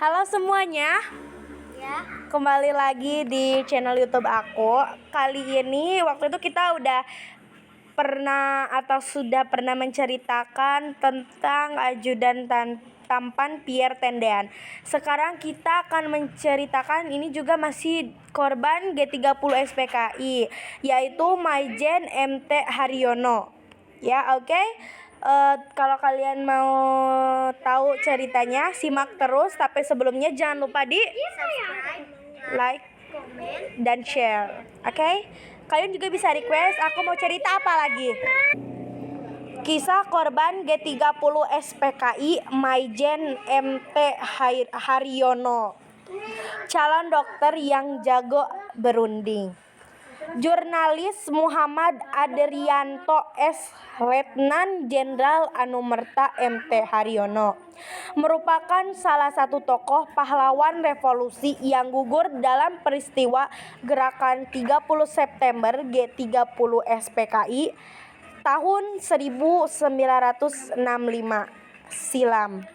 Halo semuanya, Ya, kembali lagi di channel YouTube aku. Kali ini waktu itu kita udah sudah pernah menceritakan tentang ajudan tampan Pierre Tendean. Sekarang kita akan menceritakan ini juga masih korban G30 SPKI, yaitu Maijen MT Haryono. Ya, oke. Kalau kalian mau tahu ceritanya, simak terus. Tapi sebelumnya jangan lupa di subscribe, like komen. dan share. Oke? Kalian juga bisa request aku mau cerita apa lagi. Kisah korban G30 SPKI Maijen MT Haryono, calon dokter yang jago berunding. Jurnalis Muhammad Adrianto S. Letnan Jenderal Anumerta MT Haryono merupakan salah satu tokoh pahlawan revolusi yang gugur dalam peristiwa gerakan 30 September G30 SPKI tahun 1965 silam.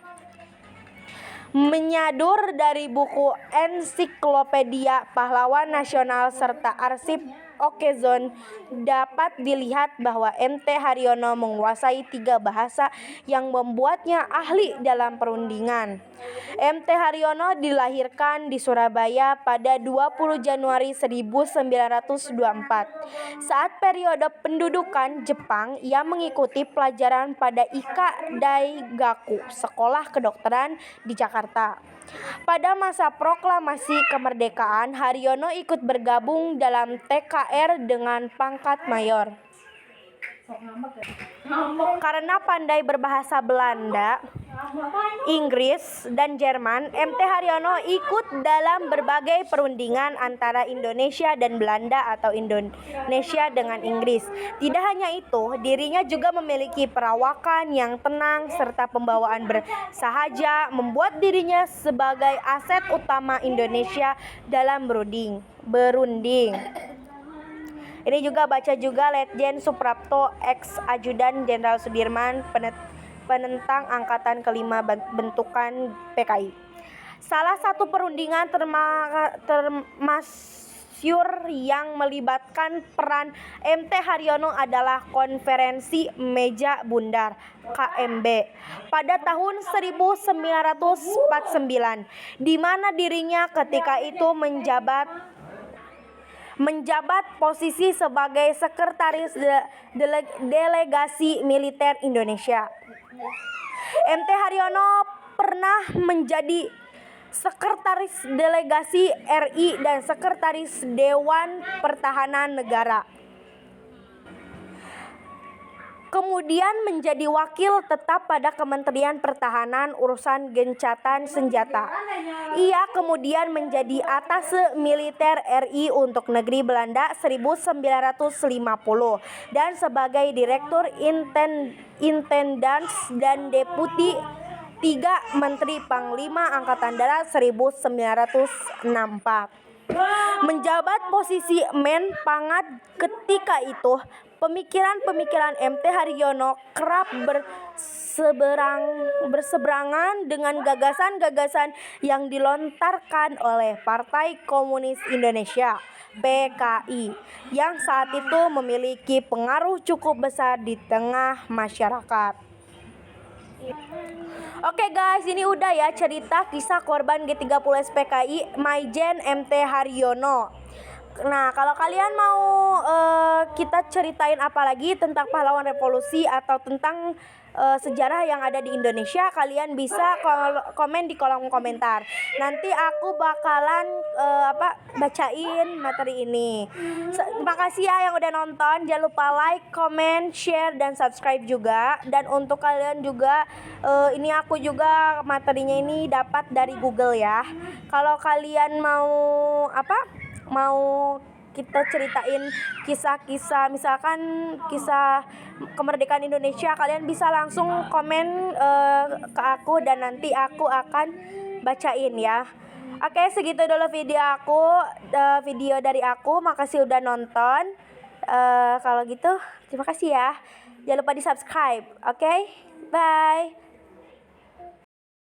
Menyadur dari buku ensiklopedia pahlawan nasional serta arsip Okezone dapat dilihat bahwa MT Haryono menguasai 3 bahasa yang membuatnya ahli dalam perundingan. MT Haryono dilahirkan di Surabaya pada 20 Januari 1924. Saat periode pendudukan Jepang, ia mengikuti pelajaran pada Ika Daigaku, sekolah kedokteran di Jakarta. Pada masa proklamasi kemerdekaan, Haryono ikut bergabung dalam TKR dengan pangkat mayor. Karena pandai berbahasa Belanda, Inggris, dan Jerman, MT Haryono ikut dalam berbagai perundingan antara Indonesia dan Belanda atau Indonesia dengan Inggris. Tidak hanya itu, dirinya juga memiliki perawakan yang tenang serta pembawaan bersahaja, membuat dirinya sebagai aset utama Indonesia dalam berunding. Ini juga baca juga Letjen Suprapto, ex-ajudan Jenderal Sudirman, penentang angkatan kelima bentukan PKI. Salah satu perundingan termasyhur yang melibatkan peran MT Haryono adalah Konferensi Meja Bundar KMB pada tahun 1949, di mana dirinya ketika itu menjabat posisi sebagai sekretaris delegasi militer Indonesia. MT Haryono pernah menjadi sekretaris delegasi RI dan sekretaris Dewan Pertahanan Negara. Kemudian menjadi wakil tetap pada Kementerian Pertahanan urusan gencatan senjata. Ia kemudian menjadi atase militer RI untuk negeri Belanda 1950 dan sebagai direktur intendans dan deputi 3 Menteri Panglima Angkatan Darat 1964. Menjabat posisi Menpangat ketika itu, pemikiran-pemikiran MT Haryono kerap berseberangan dengan gagasan-gagasan yang dilontarkan oleh Partai Komunis Indonesia (PKI) yang saat itu memiliki pengaruh cukup besar di tengah masyarakat. Oke guys, ini udah ya cerita kisah korban G30 SPKI Maijen MT Haryono. Nah, kalau kalian mau kita ceritain apa lagi tentang pahlawan revolusi atau tentang sejarah yang ada di Indonesia, kalian bisa komen di kolom komentar. Nanti aku bakalan bacain materi ini. Terima kasih ya yang udah nonton. Jangan lupa like, comment, share, dan subscribe juga. Dan untuk kalian juga, ini aku juga materinya ini dapat dari Google ya. Kalau kalian mau kita ceritain kisah-kisah, misalkan kisah kemerdekaan Indonesia, kalian bisa langsung komen ke aku dan nanti aku akan bacain ya. Oke, segitu dulu video dari aku. Makasih udah nonton. Kalau gitu terima kasih ya. Jangan lupa di subscribe. Oke, bye.